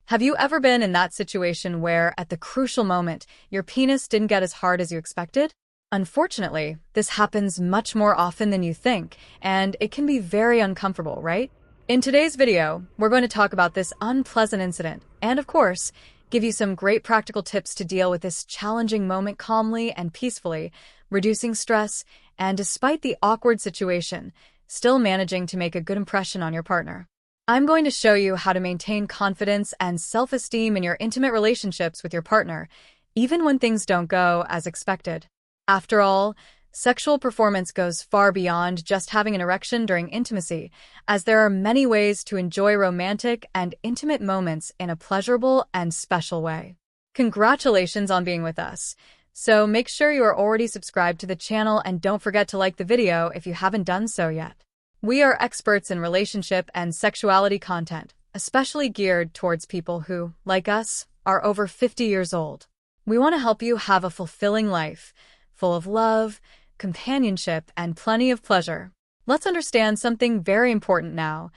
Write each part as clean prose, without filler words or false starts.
Have you ever been in that situation where, at the crucial moment, your penis didn't get as hard as you expected? Unfortunately, this happens much more often than you think, and it can be very uncomfortable, right? In today's video, we're going to talk about this unpleasant incident, and of course, give you some great practical tips to deal with this challenging moment calmly and peacefully, reducing stress, and despite the awkward situation, still managing to make a good impression on your partner. I'm going to show you how to maintain confidence and self-esteem in your intimate relationships with your partner, even when things don't go as expected. After all, sexual performance goes far beyond just having an erection during intimacy, as there are many ways to enjoy romantic and intimate moments in a pleasurable and special way. Congratulations on being with us. So make sure you are already subscribed to the channel and don't forget to like the video if you haven't done so yet. We are experts in relationship and sexuality content, especially geared towards people who, like us, are over 50 years old. We want to help you have a fulfilling life, full of love, companionship, and plenty of pleasure. Let's understand something very important now.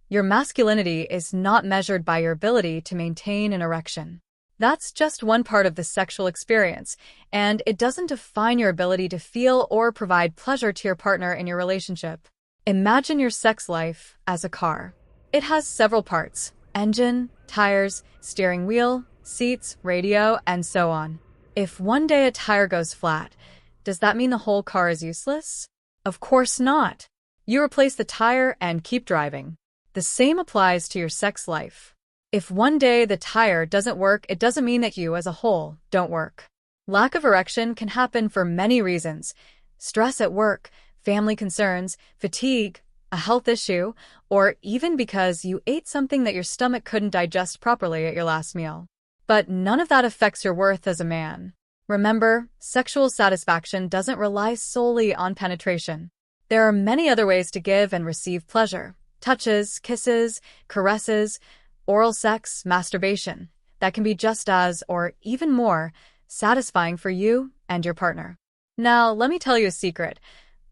Your masculinity is not measured by your ability to maintain an erection. That's just one part of the sexual experience, and it doesn't define your ability to feel or provide pleasure to your partner in your relationship. Imagine your sex life as a car. It has several parts: engine, tires, steering wheel, seats, radio, and so on. If one day a tire goes flat, does that mean the whole car is useless? Of course not. You replace the tire and keep driving. The same applies to your sex life. If one day the tire doesn't work, it doesn't mean that you as a whole don't work. Lack of erection can happen for many reasons: stress at work, family concerns, fatigue, a health issue, or even because you ate something that your stomach couldn't digest properly at your last meal. But none of that affects your worth as a man. Remember, sexual satisfaction doesn't rely solely on penetration. There are many other ways to give and receive pleasure: touches, kisses, caresses, oral sex, masturbation, that can be just as, or even more, satisfying for you and your partner. Now, let me tell you a secret.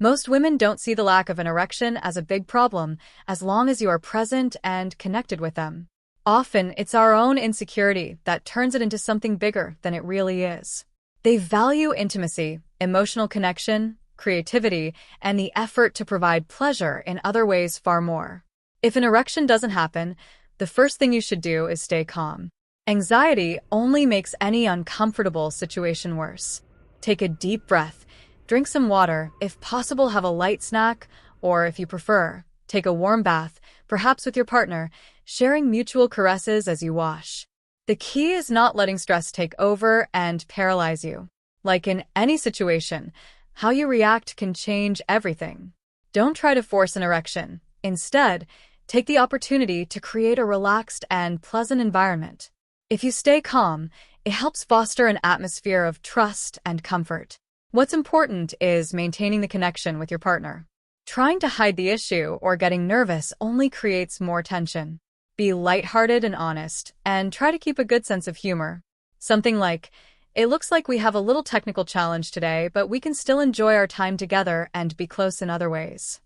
Most women don't see the lack of an erection as a big problem as long as you are present and connected with them. Often, it's our own insecurity that turns it into something bigger than it really is. They value intimacy, emotional connection, creativity, and the effort to provide pleasure in other ways far more. If an erection doesn't happen, the first thing you should do is stay calm. Anxiety only makes any uncomfortable situation worse. Take a deep breath. Drink some water, if possible have a light snack, or if you prefer, take a warm bath, perhaps with your partner, sharing mutual caresses as you wash. The key is not letting stress take over and paralyze you. Like in any situation, how you react can change everything. Don't try to force an erection. Instead, take the opportunity to create a relaxed and pleasant environment. If you stay calm, it helps foster an atmosphere of trust and comfort. What's important is maintaining the connection with your partner. Trying to hide the issue or getting nervous only creates more tension. Be lighthearted and honest, and try to keep a good sense of humor. Something like, "It looks like we have a little technical challenge today, but we can still enjoy our time together and be close in other ways."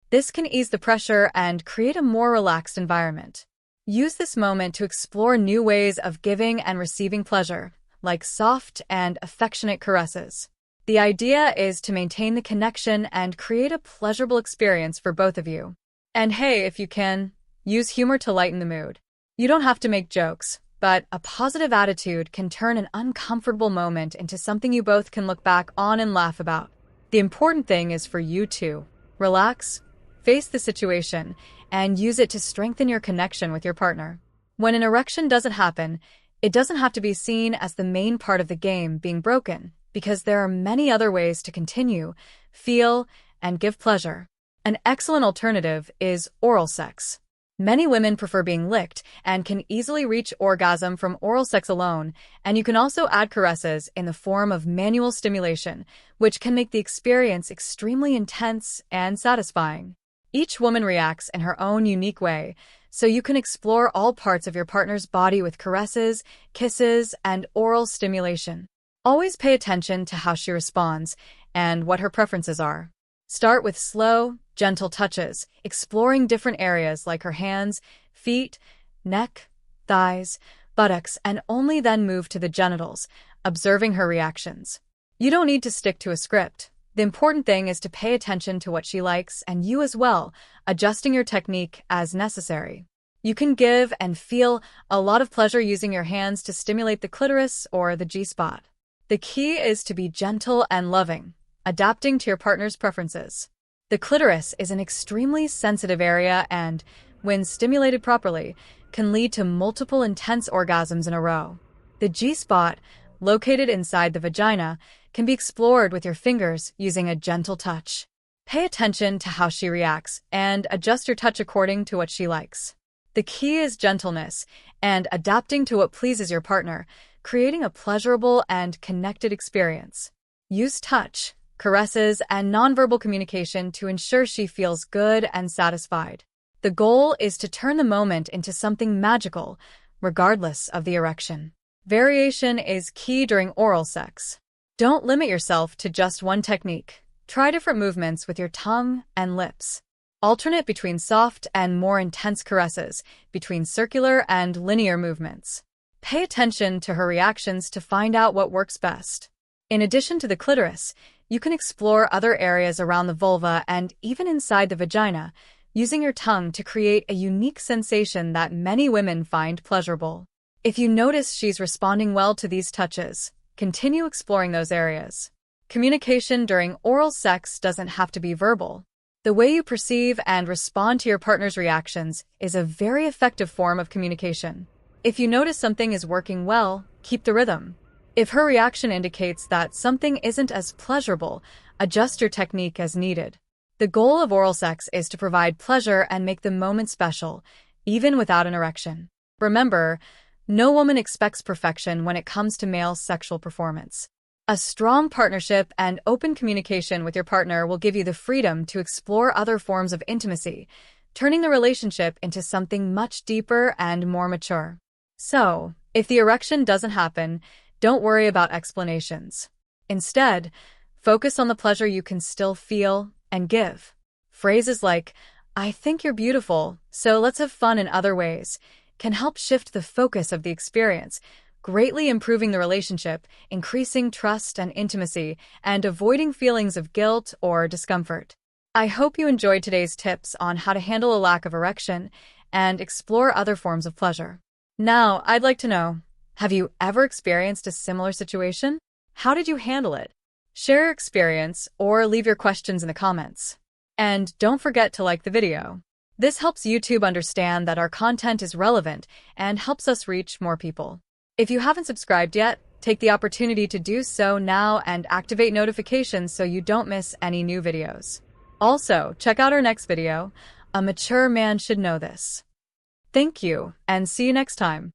This can ease the pressure and create a more relaxed environment. Use this moment to explore new ways of giving and receiving pleasure, like soft and affectionate caresses. The idea is to maintain the connection and create a pleasurable experience for both of you. And hey, if you can, use humor to lighten the mood. You don't have to make jokes, but a positive attitude can turn an uncomfortable moment into something you both can look back on and laugh about. The important thing is for you to relax, face the situation, and use it to strengthen your connection with your partner. When an erection doesn't happen, it doesn't have to be seen as the main part of the game being broken, because there are many other ways to continue, feel, and give pleasure. An excellent alternative is oral sex. Many women prefer being licked and can easily reach orgasm from oral sex alone, and you can also add caresses in the form of manual stimulation, which can make the experience extremely intense and satisfying. Each woman reacts in her own unique way, so you can explore all parts of your partner's body with caresses, kisses, and oral stimulation. Always pay attention to how she responds and what her preferences are. Start with slow, gentle touches, exploring different areas like her hands, feet, neck, thighs, buttocks, and only then move to the genitals, observing her reactions. You don't need to stick to a script. The important thing is to pay attention to what she likes and you as well, adjusting your technique as necessary. You can give and feel a lot of pleasure using your hands to stimulate the clitoris or the G-spot. The key is to be gentle and loving, adapting to your partner's preferences. The clitoris is an extremely sensitive area and, when stimulated properly, can lead to multiple intense orgasms in a row. The G-spot, located inside the vagina, can be explored with your fingers using a gentle touch. Pay attention to how she reacts and adjust your touch according to what she likes. The key is gentleness and adapting to what pleases your partner, creating a pleasurable and connected experience. Use touch, caresses, and nonverbal communication to ensure she feels good and satisfied. The goal is to turn the moment into something magical, regardless of the erection. Variation is key during oral sex. Don't limit yourself to just one technique. Try different movements with your tongue and lips. Alternate between soft and more intense caresses, between circular and linear movements. Pay attention to her reactions to find out what works best. In addition to the clitoris, you can explore other areas around the vulva and even inside the vagina, using your tongue to create a unique sensation that many women find pleasurable. If you notice she's responding well to these touches, continue exploring those areas. Communication during oral sex doesn't have to be verbal. The way you perceive and respond to your partner's reactions is a very effective form of communication. If you notice something is working well, keep the rhythm. If her reaction indicates that something isn't as pleasurable, adjust your technique as needed. The goal of oral sex is to provide pleasure and make the moment special, even without an erection. Remember, no woman expects perfection when it comes to male sexual performance. A strong partnership and open communication with your partner will give you the freedom to explore other forms of intimacy, turning the relationship into something much deeper and more mature. So, if the erection doesn't happen, don't worry about explanations. Instead, focus on the pleasure you can still feel and give. Phrases like, "I think you're beautiful, so let's have fun in other ways," can help shift the focus of the experience, greatly improving the relationship, increasing trust and intimacy, and avoiding feelings of guilt or discomfort. I hope you enjoyed today's tips on how to handle a lack of erection and explore other forms of pleasure. Now, I'd like to know, have you ever experienced a similar situation? How did you handle it? Share your experience or leave your questions in the comments. And don't forget to like the video. This helps YouTube understand that our content is relevant and helps us reach more people. If you haven't subscribed yet, take the opportunity to do so now and activate notifications so you don't miss any new videos. Also, check out our next video, A Mature Man Should Know This. Thank you, and see you next time.